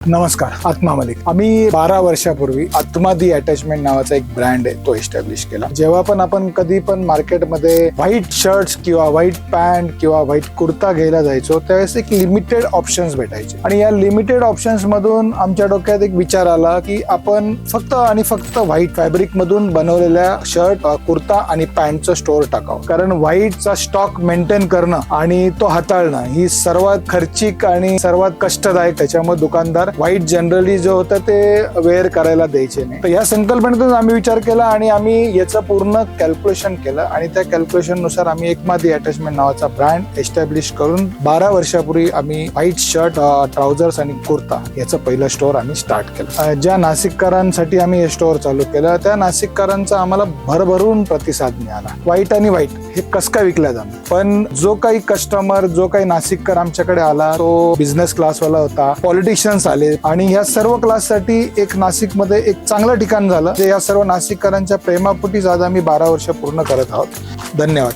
नमस्कार, आत्मा मलिक. आम्ही 12 वर्षापूर्वी आत्मा दी अटॅचमेंट नावाचा एक ब्रँड आहे तो एस्टॅब्लिश केला. जेव्हा पण आपण कधी पण मार्केटमध्ये व्हाईट शर्ट्स किंवा व्हाईट पॅन्ट किंवा व्हाईट कुर्ता घ्यायला जायचो त्यावेळेस एक लिमिटेड ऑप्शन्स भेटायचे आणि या लिमिटेड ऑप्शन्स मधून आमच्या डोक्यात एक विचार आला की आपण फक्त आणि फक्त व्हाईट फॅब्रिक मधून बनवलेल्या शर्ट, कुर्ता आणि पॅन्टचं स्टोअर टाकावं. कारण व्हाईटचा स्टॉक मेंटेन करणं आणि तो हाताळणं ही सर्वात खर्चिक आणि सर्वात कष्टदायक. त्याच्यामुळे दुकानदार व्हाईट जनरली जो होतं ते वेअर करायला द्यायचे नाही. तर या संकल्पनेतून आम्ही विचार केला आणि आम्ही याचं पूर्ण कॅल्क्युलेशन केलं आणि त्या कॅल्क्युलेशन नुसार आम्ही आत्मा दी अटॅचमेंट नावाचा ब्रँड एस्टॅब्लिश करून 12 वर्षापूर्वी आम्ही व्हाईट शर्ट, ट्राउझर्स आणि कुर्ता याचं पहिलं स्टोअर आम्ही स्टार्ट केलं. ज्या नाशिककरांसाठी आम्ही हे स्टोअर चालू केलं त्या नाशिककरांचा आम्हाला भरभरून प्रतिसाद मिळाला. व्हाईट आणि व्हाईट हे कसं काय विकल्या जाणार, पण जो काही कस्टमर, जो काही नाशिककर आमच्याकडे आला तो बिझनेस क्लासवाला होता, पॉलिटिशियन्स आले आणि या सर्व क्लाससाठी एक नाशिकमध्ये एक चांगलं ठिकाण झालं. जे या सर्व नाशिककरांच्या प्रेमापोटीच आज आम्ही 12 वर्ष पूर्ण करत आहोत. धन्यवाद.